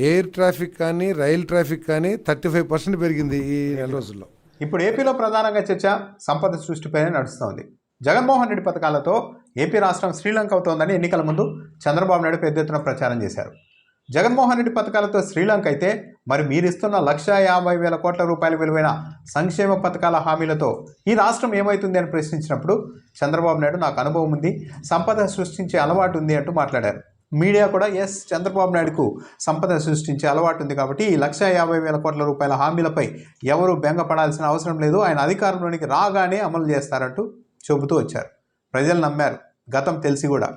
Air traffic కానీ rail traffic కానీ 35% పెరిగింది ఈ నెల రోజుల్లో. ఇప్పుడు ఏపీలో ప్రధానంగా చర్చ సంపద సృష్టిపైనే నడుస్తోంది. జగన్మోహన్ రెడ్డి పథకాలతో ఏపీ రాష్ట్రం శ్రీలంక అవుతోందని ఎన్నికల ముందు చంద్రబాబు నాయుడు పెద్ద ఎత్తున ప్రచారం చేశారు. జగన్మోహన్ రెడ్డి పథకాలతో శ్రీలంక అయితే మరి మీరిస్తున్న 1,50,000 కోట్ల రూపాయల విలువైన సంక్షేమ పథకాల హామీలతో ఈ రాష్ట్రం ఏమవుతుంది అని ప్రశ్నించినప్పుడు చంద్రబాబు నాయుడు నాకు అనుభవం ఉంది, సంపద సృష్టించే అలవాటు ఉంది అంటూ మాట్లాడారు. మీడియా కూడా చంద్రబాబు నాయుడుకు సంపద సృష్టించే అలవాటు ఉంది కాబట్టి ఈ 1,50,000 కోట్ల రూపాయల హామీలపై ఎవరూ బెంగపడాల్సిన అవసరం లేదు, ఆయన అధికారంలోనికి రాగానే అమలు చేస్తారంటూ చెబుతూ వచ్చారు. ప్రజలు నమ్మారు. గతం తెలిసి కూడా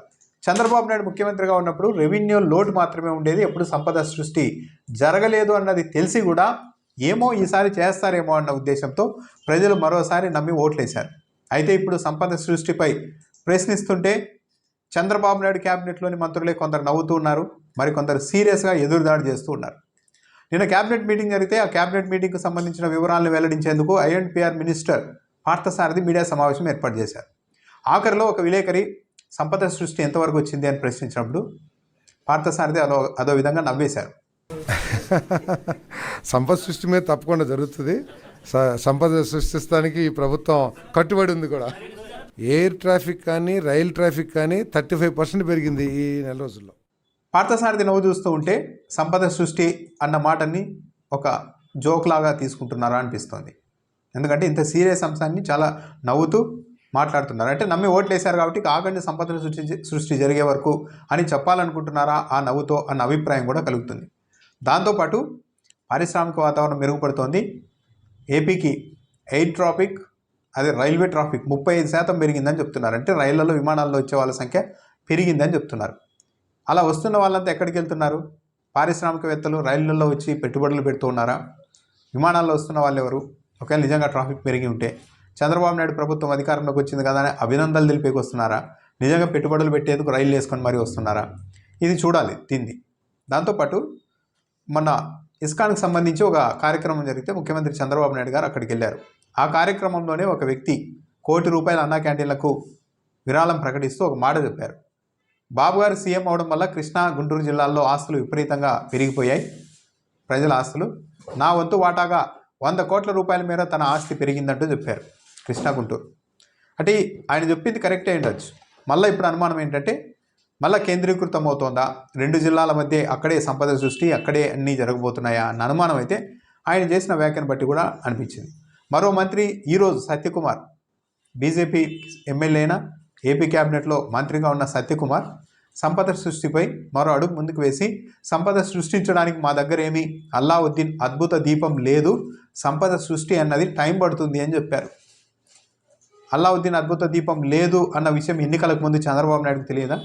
చంద్రబాబు నాయుడు ముఖ్యమంత్రిగా ఉన్నప్పుడు రెవెన్యూ లోటు మాత్రమే ఉండేది, ఎప్పుడు సంపద సృష్టి జరగలేదు అన్నది తెలిసి కూడా ఏమో ఈసారి చేస్తారేమో అన్న ఉద్దేశంతో ప్రజలు మరోసారి నమ్మి ఓట్లేశారు. అయితే ఇప్పుడు సంపద సృష్టిపై ప్రశ్నిస్తుంటే చంద్రబాబు నాయుడు క్యాబినెట్లోని మంత్రులే కొందరు నవ్వుతూ ఉన్నారు, మరికొందరు సీరియస్గా ఎదురుదాడి చేస్తూ ఉన్నారు. నిన్న క్యాబినెట్ మీటింగ్ జరిగితే ఆ క్యాబినెట్ మీటింగ్కు సంబంధించిన వివరాలను వెల్లడించేందుకు ఐఎండ్పిఆర్ మినిస్టర్ పార్థసారథి మీడియా సమావేశం ఏర్పాటు చేశారు. ఆఖరిలో ఒక విలేకరి సంపద సృష్టి ఎంతవరకు వచ్చింది అని ప్రశ్నించినప్పుడు పార్థసారథి అదో విధంగా నవ్వేశారు. సంపద సృష్టి మీద తప్పకుండా జరుగుతుంది. సంపద సృష్టిస్తానికి ఈ ప్రభుత్వం కట్టుబడి ఉంది కూడా. ఎయిర్ ట్రాఫిక్ కానీ రైల్ ట్రాఫిక్ కానీ 35% పెరిగింది ఈ నెల రోజుల్లో. పార్థసారథి నవ్వు చూస్తూ ఉంటే సంపద సృష్టి అన్న మాటని ఒక జోక్ లాగా తీసుకుంటున్నారా అనిపిస్తుంది. ఎందుకంటే ఇంత సీరియస్ అంశాన్ని చాలా నవ్వుతూ మాట్లాడుతున్నారు. అంటే నమ్మి ఓట్లు వేశారు కాబట్టి ఆగండి సంపద సృష్టి జరిగే వరకు అని చెప్పాలనుకుంటున్నారా ఆ నవ్వుతో అన్న అభిప్రాయం కూడా కలుగుతుంది. దాంతోపాటు పారిశ్రామిక వాతావరణం మెరుగుపడుతోంది. ఏపీకి ఎయిర్ ట్రాఫిక్ అదే రైల్వే ట్రాఫిక్ 35% పెరిగిందని చెప్తున్నారు. అంటే రైళ్లలో విమానాల్లో వచ్చే వాళ్ళ సంఖ్య పెరిగిందని చెప్తున్నారు. అలా వస్తున్న వాళ్ళంతా ఎక్కడికి వెళ్తున్నారు? పారిశ్రామికవేత్తలు రైళ్లలో వచ్చి పెట్టుబడులు పెడుతూ ఉన్నారా? విమానాల్లో వస్తున్న వాళ్ళు ఎవరు? ఒకవేళ నిజంగా ట్రాఫిక్ పెరిగి ఉంటే చంద్రబాబు నాయుడు ప్రభుత్వం అధికారంలోకి వచ్చింది కదా అని అభినందనలు తెలిపేకి వస్తున్నారా? నిజంగా పెట్టుబడులు పెట్టేందుకు రైలు వేసుకొని మరీ వస్తున్నారా? ఇది చూడాలి తింది. దాంతోపాటు మొన్న ఇస్కాన్కి సంబంధించి ఒక కార్యక్రమం జరిగితే ముఖ్యమంత్రి చంద్రబాబు నాయుడు గారు అక్కడికి వెళ్ళారు. ఆ కార్యక్రమంలోనే ఒక వ్యక్తి ₹1 కోటి అన్నా క్యాంటీన్లకు విరాళం ప్రకటిస్తూ ఒక మాట చెప్పారు. బాబు గారు సీఎం అవడం వల్ల కృష్ణా, గుంటూరు జిల్లాల్లో ఆస్తులు విపరీతంగా పెరిగిపోయాయి, ప్రజల ఆస్తులు. నా వంతు వాటాగా ₹100 కోట్ల మేర తన ఆస్తి పెరిగిందంటూ చెప్పారు కృష్ణా, గుంటూరు. అంటే ఆయన చెప్పింది కరెక్టే ఉండొచ్చు. మళ్ళీ ఇప్పుడు అనుమానం ఏంటంటే మళ్ళీ కేంద్రీకృతం అవుతోందా? 2 జిల్లాల మధ్య అక్కడే సంపద సృష్టి, అక్కడే అన్నీ జరగబోతున్నాయా అన్న అనుమానం అయితే ఆయన చేసిన వ్యాఖ్యను బట్టి కూడా అనిపించింది. మరో మంత్రి ఈరోజు సత్యకుమార్, బీజేపీ ఎమ్మెల్యేనా ఏపీ క్యాబినెట్లో మంత్రిగా ఉన్న సత్యకుమార్ సంపద సృష్టిపై మరో అడుగు ముందుకు వేసి సంపద సృష్టించడానికి మా దగ్గర ఏమీ అల్లావుద్దీన్ అద్భుత దీపం లేదు, సంపద సృష్టి అన్నది టైం పడుతుంది అని చెప్పారు. అల్లావుద్దీన్ అద్భుత దీపం లేదు అన్న విషయం ఎన్నికలకు ముందు చంద్రబాబు నాయుడుకు తెలియదా?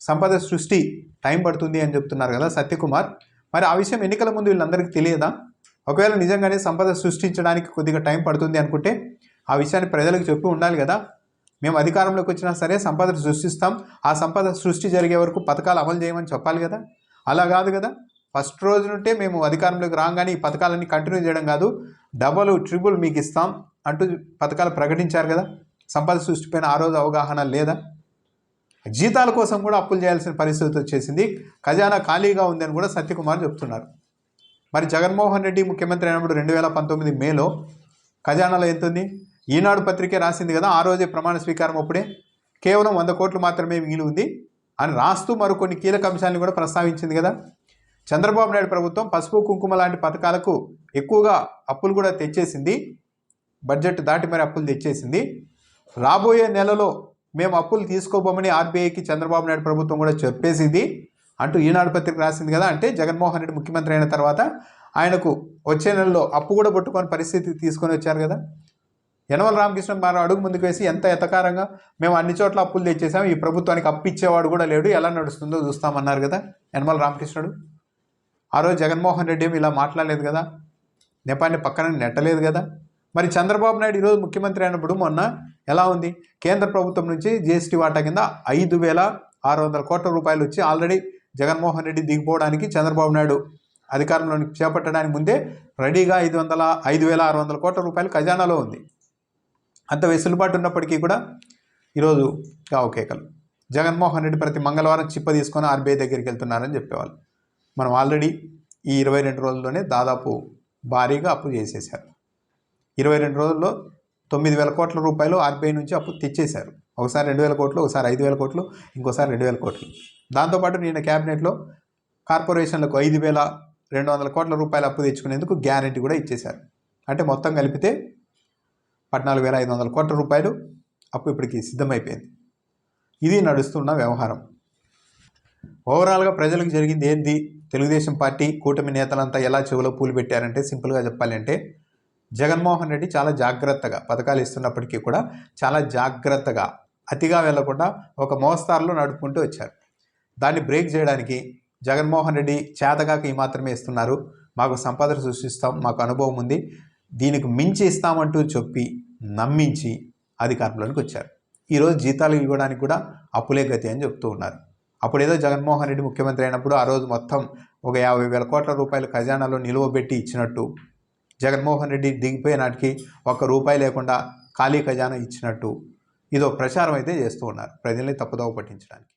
సంపద సృష్టి టైం పడుతుంది అని చెప్తున్నారు కదా సత్యకుమార్. మరి ఆ విషయం ఎన్నికల ముందు వీళ్ళందరికీ తెలియదా? ఒకవేళ నిజంగానే సంపద సృష్టించడానికి కొద్దిగా టైం పడుతుంది అనుకుంటే ఆ విషయాన్ని ప్రజలకు చెప్పి ఉండాలి కదా. మేము అధికారంలోకి వచ్చినా సరే సంపద సృష్టిస్తాం, ఆ సంపద సృష్టి జరిగే వరకు పథకాలు అమలు చేయమని చెప్పాలి కదా. అలా కాదు కదా. ఫస్ట్ రోజు నుంటే మేము అధికారంలోకి రాగానే ఈ పథకాలన్నీ కంటిన్యూ చేయడం కాదు, డబల్ ట్రిపుల్ మీకు ఇస్తాం అంటూ పథకాలు ప్రకటించారు కదా. సంపద సృష్టిపైన ఆ రోజు అవగాహన లేదా? జీతాల కోసం కూడా అప్పులు చేయాల్సిన పరిస్థితి వచ్చేసింది, ఖజానా ఖాళీగా ఉందని కూడా సత్యకుమార్ చెప్తున్నారు. మరి జగన్మోహన్ రెడ్డి ముఖ్యమంత్రి అయినప్పుడు 2019 మేలో ఖజానాలో ఎంత ఉంది? ఈనాడు పత్రికే రాసింది కదా, ఆ రోజే ప్రమాణ స్వీకారం అప్పుడే కేవలం 100 కోట్లు మాత్రమే మిగిలి ఉంది అని రాస్తూ మరికొన్ని కీలక అంశాలను కూడా ప్రస్తావించింది కదా. చంద్రబాబు నాయుడు ప్రభుత్వం పసుపు కుంకుమ లాంటి పథకాలకు ఎక్కువగా అప్పులు కూడా తెచ్చేసింది, బడ్జెట్ దాటి మరి అప్పులు తెచ్చేసింది. రాబోయే నెలలో మేము అప్పులు తీసుకోబోమని ఆర్బీఐకి చంద్రబాబు నాయుడు ప్రభుత్వం కూడా చెప్పేసింది అంటూ ఈనాడు పత్రిక రాసింది కదా. అంటే జగన్మోహన్ రెడ్డి ముఖ్యమంత్రి అయిన తర్వాత ఆయనకు వచ్చే నెలలో అప్పు కూడా పట్టుకొని పరిస్థితి తీసుకొని వచ్చారు కదా. యనమల రామకృష్ణ మరో అడుగు ముందుకు వేసి ఎంత ఎతకారంగా మేము అన్ని చోట్ల అప్పులు తెచ్చేసాం, ఈ ప్రభుత్వానికి అప్పు ఇచ్చేవాడు కూడా లేడు, ఎలా నడుస్తుందో చూస్తామన్నారు కదా యనమల రామకృష్ణుడు. ఆ రోజు జగన్మోహన్ రెడ్డి ఏమి ఇలా మాట్లాడలేదు కదా, నెపాన్ని పక్కన నెట్టలేదు కదా. మరి చంద్రబాబు నాయుడు ఈరోజు ముఖ్యమంత్రి అయినప్పుడు మొన్న ఎలా ఉంది? కేంద్ర ప్రభుత్వం నుంచి జీఎస్టీ వాటా కింద 5,600 కోట్ల రూపాయలు వచ్చి ఆల్రెడీ జగన్మోహన్ రెడ్డి దిగిపోవడానికి చంద్రబాబు నాయుడు అధికారంలోని చేపట్టడానికి ముందే రెడీగా 5,600 కోట్ల రూపాయలు ఖజానాలో ఉంది. అంత వెసులుబాటు ఉన్నప్పటికీ కూడా ఈరోజు కావు కేకలు. జగన్మోహన్ రెడ్డి ప్రతి మంగళవారం చిప్ప తీసుకొని ఆర్బీఐ దగ్గరికి వెళ్తున్నారని చెప్పేవాళ్ళు. మనం ఆల్రెడీ ఈ 22 రోజుల్లోనే దాదాపు భారీగా అప్పు చేసేశారు. 22 రోజుల్లో 9,000 కోట్ల రూపాయలు ఆర్బీఐ నుంచి అప్పు తెచ్చేశారు. ఒకసారి 2,000 కోట్లు, ఒకసారి 5,000 కోట్లు, ఇంకోసారి 2,000 కోట్లు. దాంతోపాటు నిన్న క్యాబినెట్లో కార్పొరేషన్లకు 5,200 కోట్ల రూపాయలు అప్పు తెచ్చుకునేందుకు గ్యారెంటీ కూడా ఇచ్చేశారు. అంటే మొత్తం కలిపితే 14,500 కోట్ల రూపాయలు అప్పు ఇప్పటికి సిద్ధమైపోయింది. ఇది నడుస్తున్న వ్యవహారం. ఓవరాల్గా ప్రజలకు జరిగింది ఏంది? తెలుగుదేశం పార్టీ కూటమి నేతలంతా ఎలా చెవిలో పూలు పెట్టారంటే, సింపుల్గా చెప్పాలి అంటే జగన్మోహన్ రెడ్డి చాలా జాగ్రత్తగా పథకాలు ఇస్తున్నప్పటికీ కూడా చాలా జాగ్రత్తగా, అతిగా వెళ్లకుండా ఒక మోస్తారులో నడుపుకుంటూ వచ్చారు. దాన్ని బ్రేక్ చేయడానికి జగన్మోహన్ రెడ్డి చేతగాక ఈ మాత్రమే ఇస్తున్నారు, మాకు సంపద సృష్టిస్తాం, మాకు అనుభవం ఉంది, దీనికి మించి ఇస్తామంటూ చెప్పి నమ్మించి అధికారంలోకి వచ్చారు. ఈరోజు జీతాలు ఇవ్వడానికి కూడా అప్పులే గతి అని చెప్తూ ఉన్నారు. అప్పుడేదో జగన్మోహన్ రెడ్డి ముఖ్యమంత్రి అయినప్పుడు ఆ రోజు మొత్తం ఒక 50,000 కోట్ల రూపాయలు ఖజానాలో నిలువ పెట్టి ఇచ్చినట్టు, జగన్మోహన్ రెడ్డి దిగిపోయే నాటికి ₹1 లేకుండా ఖాళీ ఖజానా ఇచ్చినట్టు ఇదో ప్రచారం అయితే చేస్తూ ఉన్నారు ప్రజల్ని తప్పుదోవ పట్టించడానికి.